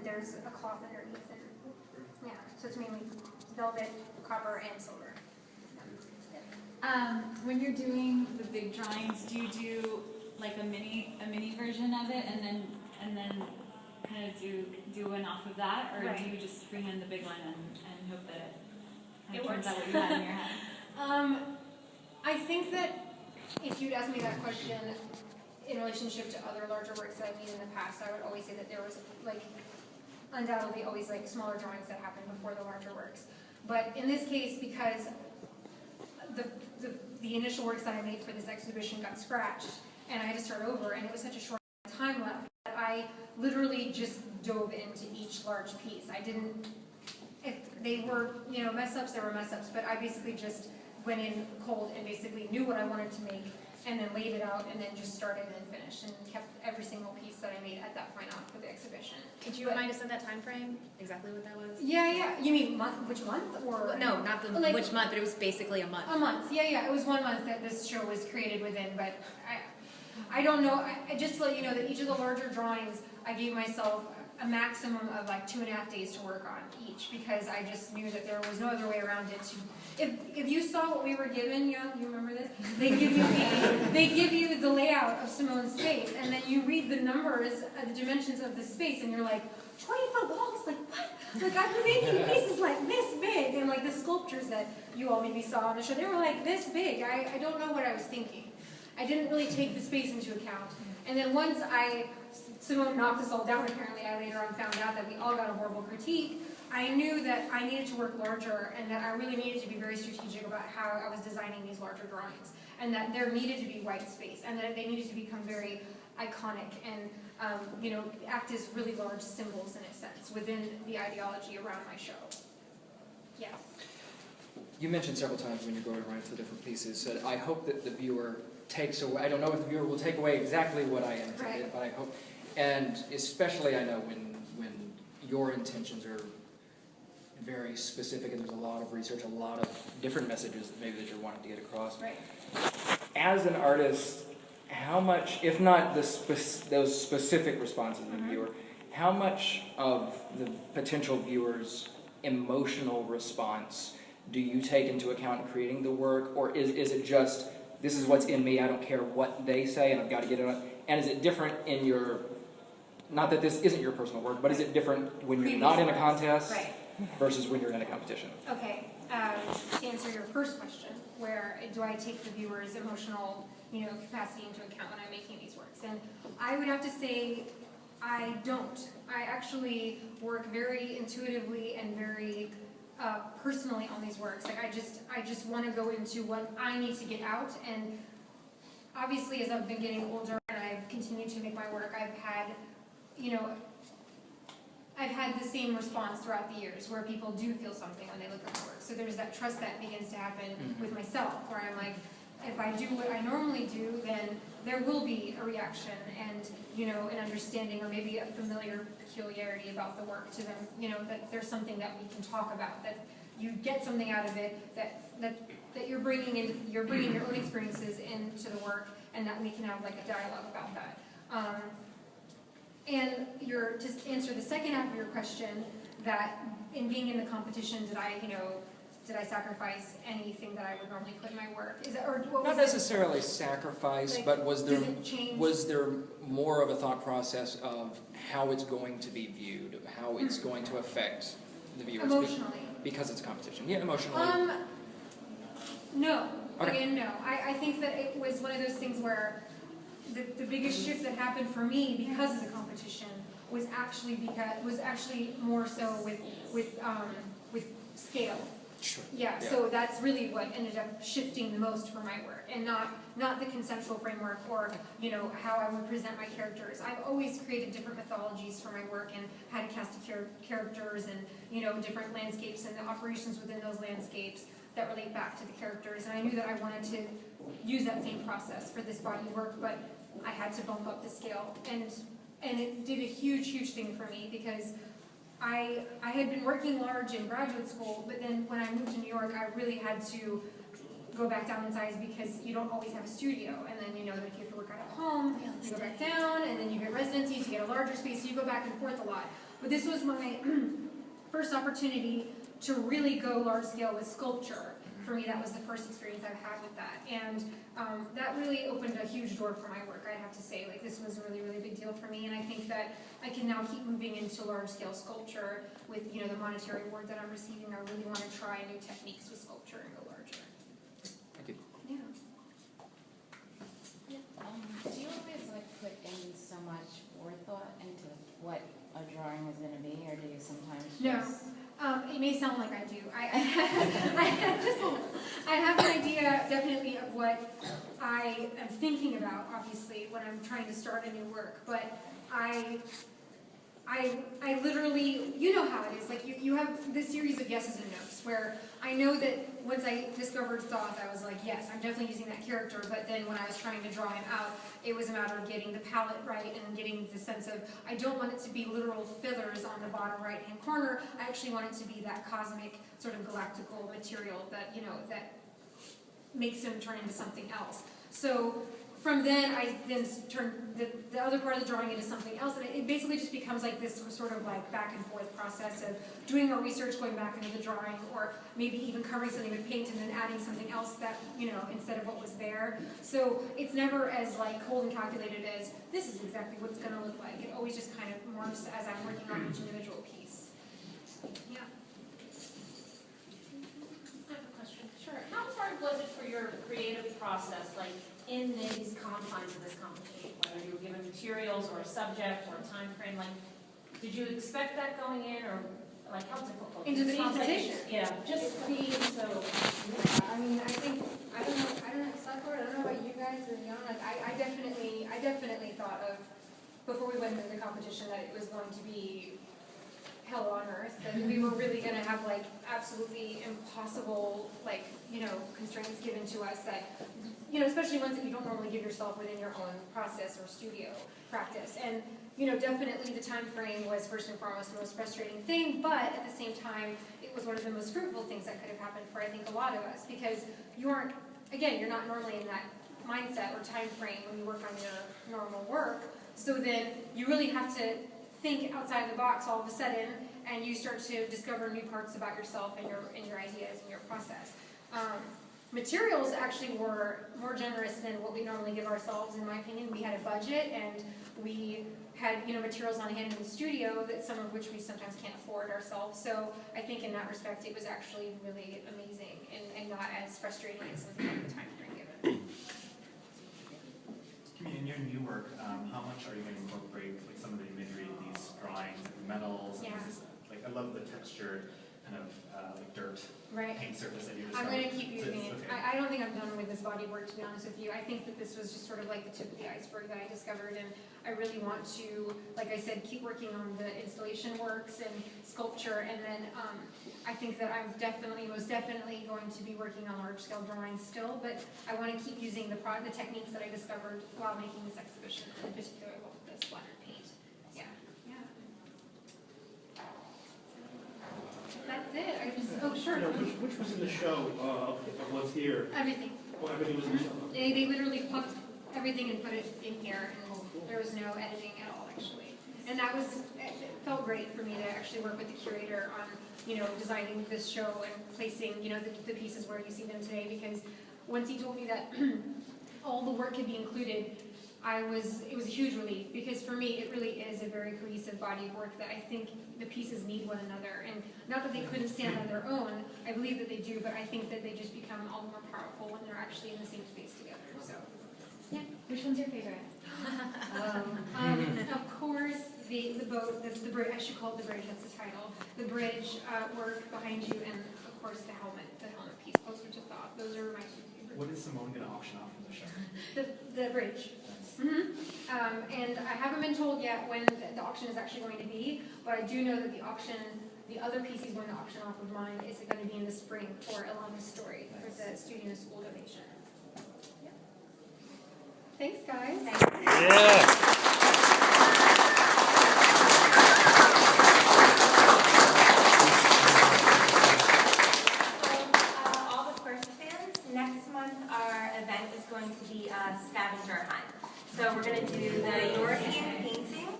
there's a cloth underneath, and yeah, so it's mainly velvet, copper, and silver. When you're doing the big drawings, do you do like a mini version of it, and then kind of do one off of that, or do you just freehand the big one and hope that it kind of turns out what you had in your head? I think that if you'd asked me that question in relationship to other larger works that I've made in the past, I would always say that there was like undoubtedly always like smaller drawings that happened before the larger works. But in this case, because the initial works that I made for this exhibition got scratched, and I had to start over, and it was such a short time left that I literally just dove into each large piece. I didn't, if they were, mess-ups, there were mess-ups, but I basically just went in cold and basically knew what I wanted to make, and then laid it out, and then just started and finished, and kept every single piece that I made at that point on for the exhibition. Could you remind us of that time frame? Exactly what that was? Yeah. You mean which month? Or no, not the which month, but it was basically a month. A month. Yeah. It was 1 month that this show was created within, but I don't know. I just to let you know that each of the larger drawings, I gave myself a maximum of like 2.5 days to work on each, because I just knew that there was no other way around it. If you saw what we were given, you remember this? They give you the layout of Simone's space, and then you read the numbers, the dimensions of the space, and you're like, 20-foot walls, like what? Like I've been making pieces like this big, and like the sculptures that you all maybe saw on the show, they were like this big. I don't know what I was thinking. I didn't really take the space into account. And then once Simone knocked us all down, apparently I later on found out that we all got a horrible critique, I knew that I needed to work larger, and that I really needed to be very strategic about how I was designing these larger drawings, and that there needed to be white space, and that they needed to become very iconic and act as really large symbols in a sense within the ideology around my show. Yeah. You mentioned several times when you're going around to the different pieces that I hope that the viewer takes away. I don't know if the viewer will take away exactly what I intended, but I hope, and especially I know when your intentions are very specific and there's a lot of research, a lot of different messages maybe that you're wanting to get across. Right. As an artist, how much, if not those specific responses of the viewer, how much of the potential viewer's emotional response do you take into account in creating the work, or is it just, this is what's in me, I don't care what they say, and I've got to get it on? And is it different in your, not that this isn't your personal work, but is it different when you're not in a contest versus when you're in a competition? Okay, to answer your first question, where do I take the viewer's emotional capacity into account when I'm making these works? And I would have to say I don't. I actually work very intuitively and very personally on these works. Like I just want to go into what I need to get out, and obviously as I've been getting older and I've continued to make my work, I've had the same response throughout the years where people do feel something when they look at my work. So there's that trust that begins to happen with myself, where I'm like, if I do what I normally do, then there will be a reaction and an understanding, or maybe a familiar peculiarity about the work to them, that there's something that we can talk about, that you get something out of it, that you're bringing your own experiences into the work, and that we can have like a dialogue about that. And to answer the second half of your question, that in being in the competition, did I sacrifice anything that I would normally put in my work? Not necessarily sacrifice, but was there more of a thought process of how it's going to be viewed, how it's going to affect the viewers? Emotionally. Because it's a competition. Yeah, emotionally. No. Okay. Again, no. I think that it was one of those things where the biggest shift that happened for me because of the competition was actually more so with scale. Sure. Yeah, so that's really what ended up shifting the most for my work, and not the conceptual framework or how I would present my characters. I've always created different mythologies for my work and had a cast of characters and different landscapes and the operations within those landscapes that relate back to the characters. And I knew that I wanted to use that same process for this body of work, but I had to bump up the scale, and it did a huge thing for me, because I had been working large in graduate school, but then when I moved to New York, I really had to go back down in size because you don't always have a studio. And then you know that if you have to work out at home, you go back down, and then you get residencies, you get a larger space, so you go back and forth a lot. But this was my first opportunity to really go large scale with sculpture. For me, that was the first experience I've had with that. And that really opened a huge door for my work, I have to say. Like, this was a really, really big deal for me, and I think that I can now keep moving into large-scale sculpture with, you know, the monetary award that I'm receiving. I really want to try new techniques with sculpture and go larger. Thank you. Yeah. Do you always like put in so much forethought into what a drawing is going to be, or do you sometimes just... No. It may sound like I do. I have an idea, definitely, of what I am thinking about, obviously, when I'm trying to start a new work. But I literally, you know how it is. Like, you have this series of yeses and nos, where I know that once I discovered Thoth, I was like, yes, I'm definitely using that character. But then when I was trying to draw him out, it was a matter of getting the palette right and getting the sense of, I don't want it to be literal feathers on the bottom right-hand corner. I actually want it to be that cosmic, sort of galactical material that, you know, that makes him turn into something else. So from then, I then turned the other part of the drawing into something else, and it basically just becomes like this sort of like back and forth process of doing more research, going back into the drawing, or maybe even covering something with paint and then adding something else that, you know, instead of what was there. So it's never as like cold and calculated as this is exactly what it's going to look like. It always just kind of morphs as I'm working on each individual piece. Yeah. I have a question. Sure. How hard was it for your creative process, like in these confines of this competition, whether you were given materials or a subject or a time frame? Like, did you expect that going in, or like how difficult? Into the It seems like competition? yeah, just being so. Yeah, I mean, I think, I don't know, Sucker, I don't know about you guys or Jan, like, I definitely thought of, before we went into the competition, that it was going to be hell on earth, that we were really gonna have like absolutely impossible, like, you know, constraints given to us that, you know, especially ones that you don't normally give yourself within your own process or studio practice. And, you know, definitely the time frame was first and foremost the most frustrating thing, but at the same time, it was one of the most fruitful things that could have happened for, I think, a lot of us, because you aren't, again, you're not normally in that mindset or time frame when you work on your normal work. So then you really have to think outside the box all of a sudden, and you start to discover new parts about yourself and your ideas and your process. Materials actually were more generous than what we normally give ourselves, in my opinion. We had a budget, and we had, you know, materials on hand in the studio, that some of which we sometimes can't afford ourselves. So I think in that respect, it was actually really amazing and not as frustrating as something like the time frame given. In your new work, how much are you going to incorporate like some of the imagery of these drawings, like metals? Yeah. And this, like I love the textured kind of like dirt Right. paint surface that you I'm described. going to keep using it. Okay. I don't think I'm done with this body work, to be honest with you. I think that this was just sort of like the tip of the iceberg that I discovered, and I really want to, like I said, keep working on the installation works and sculpture, and then I think that I'm most definitely going to be working on large-scale drawings still, but I want to keep using the techniques that I discovered while making this exhibition, in particular the splattered paint. Yeah. Yeah. That's it. Oh, sure. Yeah, which was in the show of what's here? Everything. Well, everything was in the show. They literally plucked everything and put it in here, and there was no editing at all, actually. And that was, it felt great for me to actually work with the curator on, you know, designing this show and placing, you know, the pieces where you see them today, because once he told me that all the work could be included, it was a huge relief, because for me, it really is a very cohesive body of work that I think the pieces need one another. And not that they couldn't stand on their own, I believe that they do, but I think that they just become all the more powerful when they're actually in the same space together. So, yeah. Which one's your favorite? Of course, the boat, the bridge, I should call it the bridge, that's the title. The bridge work behind you, and of course the helmet piece closer to Thoth. Those are my two favorites. What is Simone going to auction off from the show? The bridge. And I haven't been told yet when the auction is actually going to be, but I do know that the other piece he's going to auction off of mine is going to be in the spring for Ilana's story, for the student and school donation. Yeah. Thanks, guys. Yeah.